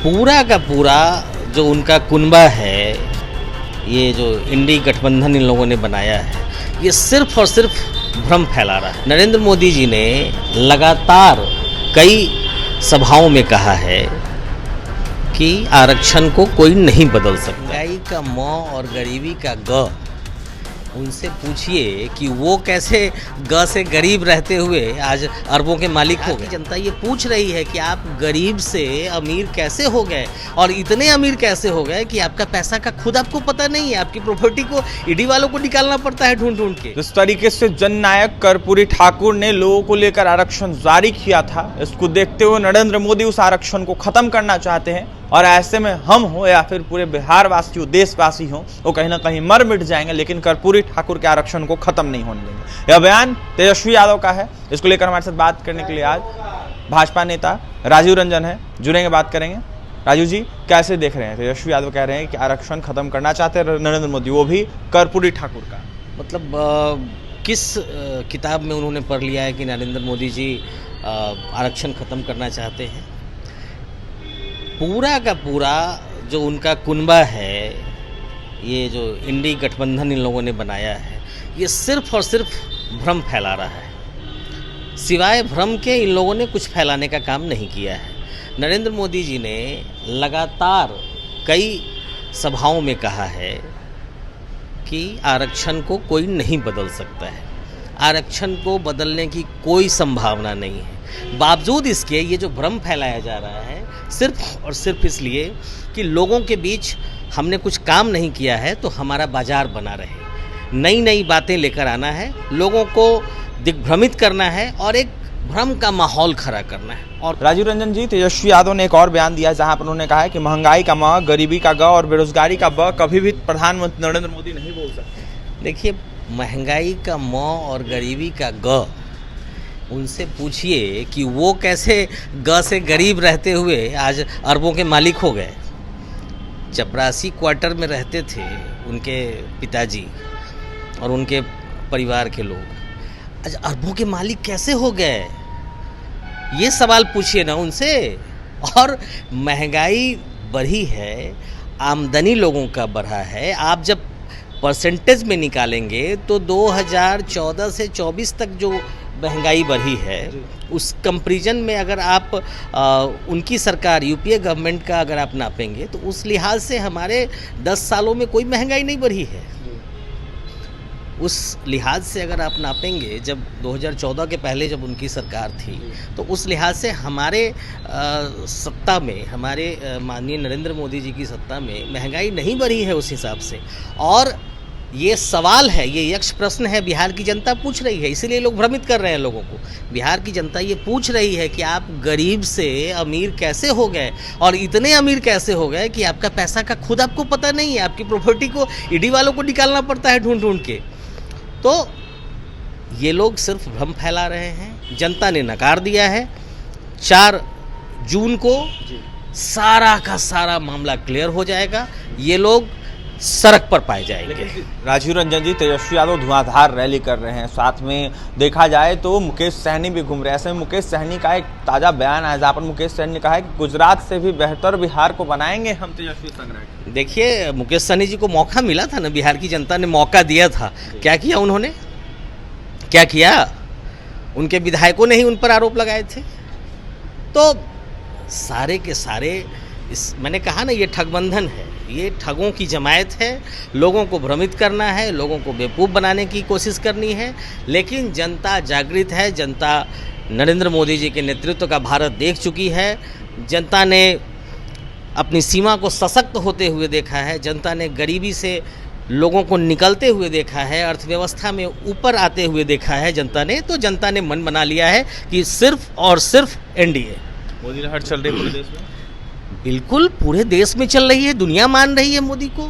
पूरा का पूरा जो उनका कुनबा है, ये जो इंडी गठबंधन इन लोगों ने बनाया है, ये सिर्फ और सिर्फ भ्रम फैला रहा है। नरेंद्र मोदी जी ने लगातार कई सभाओं में कहा है कि आरक्षण को कोई नहीं बदल सकता। महंगाई का म और गरीबी का ग, उनसे पूछिए कि वो कैसे ग से गरीब रहते हुए आज अरबों के मालिक हो गए। जनता ये पूछ रही है कि आप गरीब से अमीर कैसे हो गए, और इतने अमीर कैसे हो गए कि आपका पैसा का खुद आपको पता नहीं है, आपकी प्रॉपर्टी को ईडी वालों को निकालना पड़ता है ढूंढ ढूंढ के। जिस तरीके से जननायक कर्पूरी ठाकुर ने लोगों को लेकर आरक्षण जारी किया था, इसको देखते हुए नरेंद्र मोदी उस आरक्षण को खत्म करना चाहते हैं, और ऐसे में हम हो या फिर पूरे बिहार वासी हो, देशवासी हो, वो कहीं ना कहीं मर मिट जाएंगे, लेकिन कर्पूरी ठाकुर के आरक्षण को खत्म नहीं होने देंगे। यह बयान तेजस्वी यादव का है। इसको लेकर हमारे साथ बात करने के लिए आज भाजपा नेता राजीव रंजन है, जुड़ेंगे, बात करेंगे। राजीव जी, कैसे देख रहे हैं? तेजस्वी यादव कह रहे हैं कि आरक्षण खत्म करना चाहते हैं नरेंद्र मोदी, वो भी कर्पूरी ठाकुर का। मतलब किस किताब में उन्होंने पढ़ लिया है कि नरेंद्र मोदी जी आरक्षण खत्म करना चाहते हैं? पूरा का पूरा जो उनका कुनबा है, ये जो इंडी गठबंधन इन लोगों ने बनाया है, ये सिर्फ और सिर्फ भ्रम फैला रहा है। सिवाय भ्रम के इन लोगों ने कुछ फैलाने का काम नहीं किया है। नरेंद्र मोदी जी ने लगातार कई सभाओं में कहा है कि आरक्षण को कोई नहीं बदल सकता है, आरक्षण को बदलने की कोई संभावना नहीं है। बावजूद इसके ये जो भ्रम फैलाया जा रहा है, सिर्फ और सिर्फ इसलिए कि लोगों के बीच हमने कुछ काम नहीं किया है तो हमारा बाजार बना रहे, नई नई बातें लेकर आना है, लोगों को दिग्भ्रमित करना है और एक भ्रम का माहौल खड़ा करना है। और राजीव रंजन जी, तेजस्वी यादव ने एक और बयान दिया जहां पर उन्होंने कहा है कि महंगाई का म, गरीबी का ग और बेरोजगारी का ब कभी भी प्रधानमंत्री नरेंद्र मोदी नहीं बोल सकते। देखिए, महंगाई का म और गरीबी का ग, उनसे पूछिए कि वो कैसे ग से गरीब रहते हुए आज अरबों के मालिक हो गए। चपरासी क्वार्टर में रहते थे उनके पिताजी और उनके परिवार के लोग, आज अरबों के मालिक कैसे हो गए, ये सवाल पूछिए ना उनसे। और महंगाई बढ़ी है, आमदनी लोगों का बढ़ा है। आप जब परसेंटेज में निकालेंगे तो 2014 से 24 तक जो महंगाई बढ़ी है, उस कंपैरिजन में अगर आप उनकी सरकार यूपीए गवर्नमेंट का अगर आप नापेंगे तो उस लिहाज से हमारे 10 सालों में कोई महंगाई नहीं बढ़ी है। उस लिहाज से अगर आप नापेंगे, जब 2014 के पहले जब उनकी सरकार थी, तो उस लिहाज से हमारे सत्ता में, हमारे माननीय नरेंद्र मोदी जी की सत्ता में महंगाई नहीं बढ़ी है उस हिसाब से। और ये सवाल है, ये यक्ष प्रश्न है, बिहार की जनता पूछ रही है, इसीलिए लोग भ्रमित कर रहे हैं लोगों को। बिहार की जनता ये पूछ रही है कि आप गरीब से अमीर कैसे हो गए, और इतने अमीर कैसे हो गए कि आपका पैसा का खुद आपको पता नहीं है, आपकी प्रॉपर्टी को ईडी वालों को निकालना पड़ता है ढूंढ ढूंढ के। तो ये लोग सिर्फ भ्रम फैला रहे हैं। जनता ने नकार दिया है। 4 जून को सारा का सारा मामला क्लियर हो जाएगा, ये लोग सड़क पर पाए जाएंगे। राजीव रंजन जी, तेजस्वी यादव धुआंधार रैली कर रहे हैं, साथ में देखा जाए तो मुकेश सहनी भी घूम रहे हैं। ऐसे में मुकेश सहनी का एक ताज़ा बयान आया जहाँ पर मुकेश सहनी ने कहा है कि गुजरात से भी बेहतर बिहार को बनाएंगे हम तेजस्वी संग्रह। देखिए, मुकेश सहनी जी को मौका मिला था ना, बिहार की जनता ने मौका दिया था। क्या किया उन्होंने? क्या किया? उनके विधायकों ने ही उन पर आरोप लगाए थे। तो सारे के सारे मैंने कहा ना, ये ठगबंधन है, ये ठगों की जमायत है। लोगों को भ्रमित करना है, लोगों को बेवकूफ़ बनाने की कोशिश करनी है। लेकिन जनता जागृत है, जनता नरेंद्र मोदी जी के नेतृत्व का भारत देख चुकी है। जनता ने अपनी सीमा को सशक्त होते हुए देखा है, जनता ने गरीबी से लोगों को निकलते हुए देखा है, अर्थव्यवस्था में ऊपर आते हुए देखा है जनता ने। तो जनता ने मन बना लिया है कि सिर्फ और सिर्फ एनडीए। मोदी लहर चल रही है पूरे देश में। बिल्कुल, पूरे देश में चल रही है, दुनिया मान रही है मोदी को।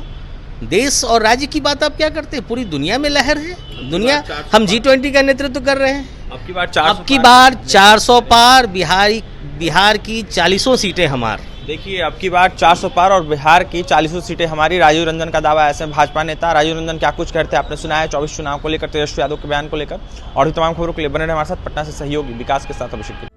देश और राज्य की बात आप क्या करते हैं, पूरी दुनिया में लहर है। दुनिया, हम G20 का नेतृत्व कर रहे हैं। अब की बार 400 पार, बिहार की 40 सीटें हमार। देखिए, अब की बार 400 पार और बिहार की 40 सीटें हमारी, राजीव रंजन का दावा। ऐसे भाजपा नेता राजीव रंजन क्या कुछ कहते हैं आपने सुना है 24 चुनाव को लेकर, तेजस्वी यादव के बयान को लेकर। और भी तमाम खबरों के लिए बने रहे हमारे साथ। पटना से सहयोगी विकास के साथ अभिषेक।